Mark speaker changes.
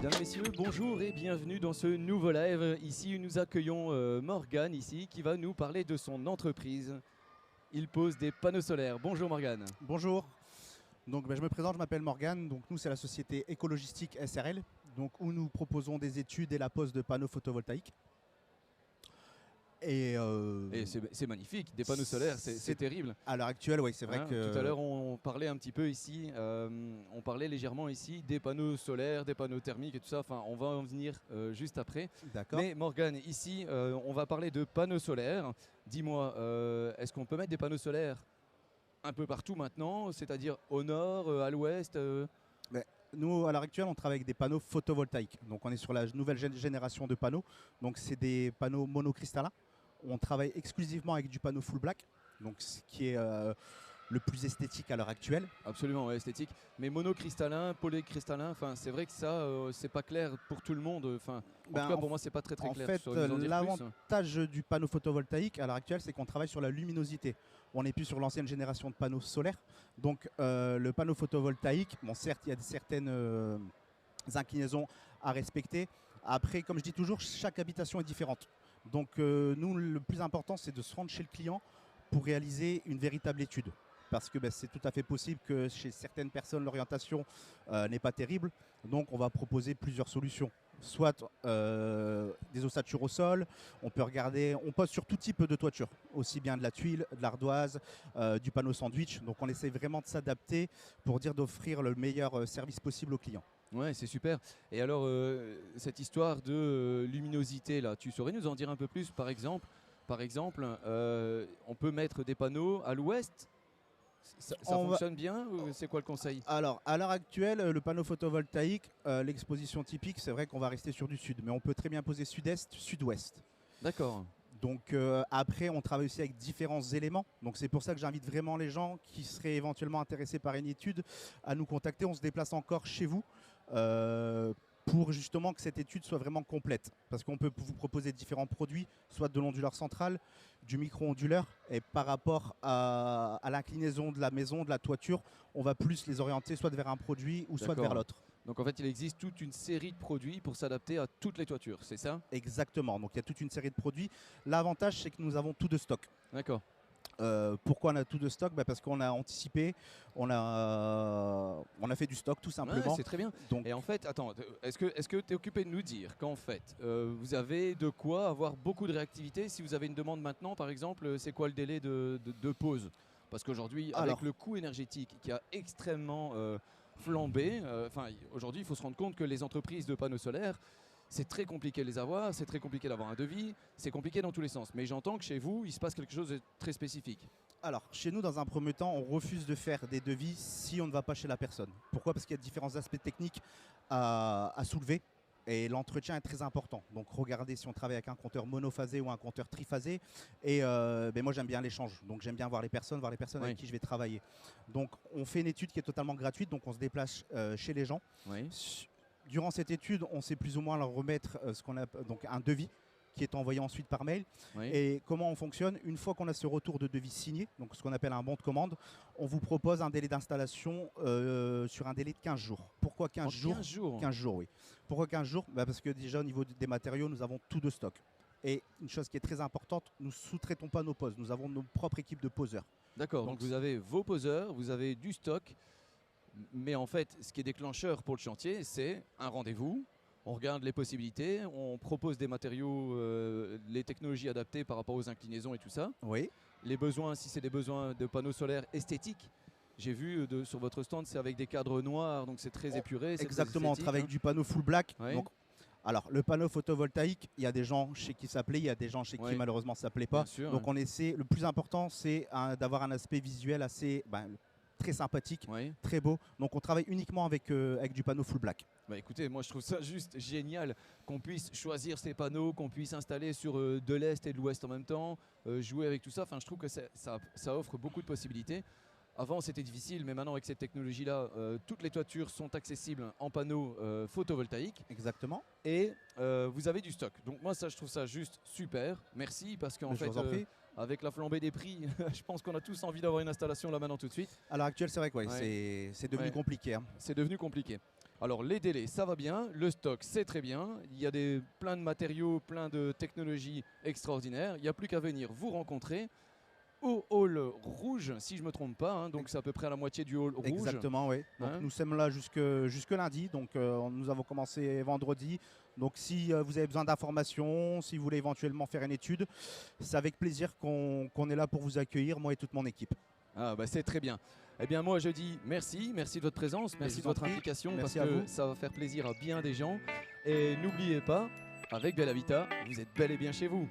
Speaker 1: Mesdames, Messieurs, bonjour et bienvenue dans ce nouveau live. Ici, nous accueillons Morgane ici qui va nous parler de son entreprise. Il pose des panneaux solaires. Bonjour Morgane.
Speaker 2: Bonjour. Donc, je me présente, je m'appelle Morgane. Donc, nous, c'est la société Écologistique SRL, donc, où nous proposons des études et la pose de panneaux photovoltaïques.
Speaker 1: Et c'est magnifique, des panneaux solaires, c'est terrible.
Speaker 2: À l'heure actuelle, oui, c'est vrai que...
Speaker 1: Tout à l'heure, on parlait un petit peu ici, on parlait légèrement ici des panneaux solaires, des panneaux thermiques et tout ça. Enfin, on va en venir juste après.
Speaker 2: D'accord.
Speaker 1: Mais Morgane, ici, on va parler de panneaux solaires. Dis-moi, est-ce qu'on peut mettre des panneaux solaires un peu partout maintenant, c'est-à-dire au nord, à l'ouest
Speaker 2: Nous, à l'heure actuelle, on travaille avec des panneaux photovoltaïques. Donc, on est sur la nouvelle génération de panneaux. Donc, c'est des panneaux monocristallins. On travaille exclusivement avec du panneau full black, donc ce qui est le plus esthétique à l'heure actuelle.
Speaker 1: Absolument, ouais, esthétique. Mais monocristallin, polycristallin, enfin, c'est vrai que ça, c'est pas clair pour tout le monde. Enfin, en tout cas, pour moi, c'est pas très clair.
Speaker 2: En fait, l'avantage du panneau photovoltaïque à l'heure actuelle, c'est qu'on travaille sur la luminosité. On n'est plus sur l'ancienne génération de panneaux solaires. Donc, le panneau photovoltaïque, bon, certes, il y a certaines inclinaisons à respecter. Après, comme je dis toujours, chaque habitation est différente. Donc, nous, le plus important, c'est de se rendre chez le client pour réaliser une véritable étude. Parce que c'est tout à fait possible que chez certaines personnes, l'orientation n'est pas terrible. Donc, on va proposer plusieurs solutions. Soit des ossatures au sol, on peut regarder, on pose sur tout type de toiture, aussi bien de la tuile, de l'ardoise, du panneau sandwich. Donc, on essaie vraiment de s'adapter pour dire d'offrir le meilleur service possible aux clients.
Speaker 1: Ouais, c'est super. Et alors, cette histoire de luminosité, là, tu saurais nous en dire un peu plus? Par exemple, on peut mettre des panneaux à l'ouest. Ça fonctionne bien ou c'est quoi le conseil?
Speaker 2: Alors, à l'heure actuelle, le panneau photovoltaïque, l'exposition typique, c'est vrai qu'on va rester sur du sud. Mais on peut très bien poser sud-est, sud-ouest.
Speaker 1: D'accord.
Speaker 2: Donc après, on travaille aussi avec différents éléments. Donc c'est pour ça que j'invite vraiment les gens qui seraient éventuellement intéressés par une étude à nous contacter. On se déplace encore chez vous pour justement que cette étude soit vraiment complète. Parce qu'on peut vous proposer différents produits, soit de l'onduleur central, du micro-onduleur. Et par rapport à l'inclinaison de la maison, de la toiture, on va plus les orienter soit vers un produit ou soit vers l'autre.
Speaker 1: Donc en fait, il existe toute une série de produits pour s'adapter à toutes les toitures, c'est ça?
Speaker 2: Exactement, donc il y a toute une série de produits. L'avantage, c'est que nous avons tout de stock.
Speaker 1: D'accord.
Speaker 2: Pourquoi on a tout de stock? Parce qu'on a anticipé, on a fait du stock tout simplement.
Speaker 1: Ouais, c'est très bien. Donc... Et en fait, attends, est-ce que tu es occupé de nous dire qu'en fait, vous avez de quoi avoir beaucoup de réactivité? Si vous avez une demande maintenant, par exemple, c'est quoi le délai de pause? Parce qu'aujourd'hui, avec le coût énergétique qui a extrêmement flambé, aujourd'hui, il faut se rendre compte que les entreprises de panneaux solaires, c'est très compliqué de les avoir, c'est très compliqué d'avoir un devis, c'est compliqué dans tous les sens. Mais j'entends que chez vous, il se passe quelque chose de très spécifique.
Speaker 2: Alors, chez nous, dans un premier temps, on refuse de faire des devis si on ne va pas chez la personne. Pourquoi? Parce qu'il y a différents aspects techniques à soulever. Et l'entretien est très important. Donc regardez si on travaille avec un compteur monophasé ou un compteur triphasé. Et moi j'aime bien l'échange. Donc j'aime bien voir les personnes avec qui je vais travailler. Donc on fait une étude qui est totalement gratuite. Donc on se déplace chez les gens. Durant cette étude, on sait plus ou moins leur remettre donc un devis qui est envoyé ensuite par mail. Et comment on fonctionne? Une fois qu'on a ce retour de devis signé, donc ce qu'on appelle un bon de commande, on vous propose un délai d'installation sur un délai de 15 jours. Pourquoi 15 jours?
Speaker 1: 15 jours
Speaker 2: 15 jours, oui. Pourquoi 15 jours? Parce que déjà au niveau des matériaux, nous avons tout de stock. Et une chose qui est très importante, nous ne sous-traitons pas nos poses. Nous avons nos propres équipes de poseurs.
Speaker 1: D'accord, donc vous avez vos poseurs, vous avez du stock. Mais en fait, ce qui est déclencheur pour le chantier, c'est un rendez-vous. On regarde les possibilités, on propose des matériaux, les technologies adaptées par rapport aux inclinaisons et tout ça.
Speaker 2: Oui.
Speaker 1: Les besoins, si c'est des besoins de panneaux solaires esthétiques, j'ai vu sur votre stand, c'est avec des cadres noirs, donc c'est très épuré.
Speaker 2: Exactement, on travaille avec du panneau full black. Donc, alors, le panneau photovoltaïque, il y a des gens chez qui ça plaît, il y a des gens chez qui malheureusement ça ne plaît pas.
Speaker 1: Sûr,
Speaker 2: donc on essaie, le plus important, c'est d'avoir un aspect visuel assez... très sympathique, très beau. Donc on travaille uniquement avec du panneau full black.
Speaker 1: Écoutez, moi je trouve ça juste génial qu'on puisse choisir ces panneaux, qu'on puisse installer sur de l'Est et de l'Ouest en même temps, jouer avec tout ça. Enfin, je trouve que ça offre beaucoup de possibilités. Avant c'était difficile, mais maintenant avec cette technologie-là, toutes les toitures sont accessibles en panneaux photovoltaïques.
Speaker 2: Exactement.
Speaker 1: Et vous avez du stock. Donc moi je trouve ça juste super. Merci parce qu'en fait... avec la flambée des prix, je pense qu'on a tous envie d'avoir une installation là maintenant tout de suite.
Speaker 2: À l'heure actuelle, c'est vrai que c'est devenu compliqué. Hein.
Speaker 1: C'est devenu compliqué. Alors les délais, ça va bien, le stock, c'est très bien, il y a plein de matériaux, plein de technologies extraordinaires, il n'y a plus qu'à venir vous rencontrer au hall rouge, si je ne me trompe pas, hein, donc c'est à peu près à la moitié du hall rouge.
Speaker 2: Exactement, oui. Donc nous sommes là jusque lundi, donc nous avons commencé vendredi. Donc si vous avez besoin d'informations, si vous voulez éventuellement faire une étude, c'est avec plaisir qu'on est là pour vous accueillir, moi et toute mon équipe.
Speaker 1: Ah bah c'est très bien. Eh bien moi je dis merci de votre présence, merci de votre implication, parce que ça va faire plaisir à bien des gens. Et n'oubliez pas, avec Bellavita, vous êtes bel et bien chez vous.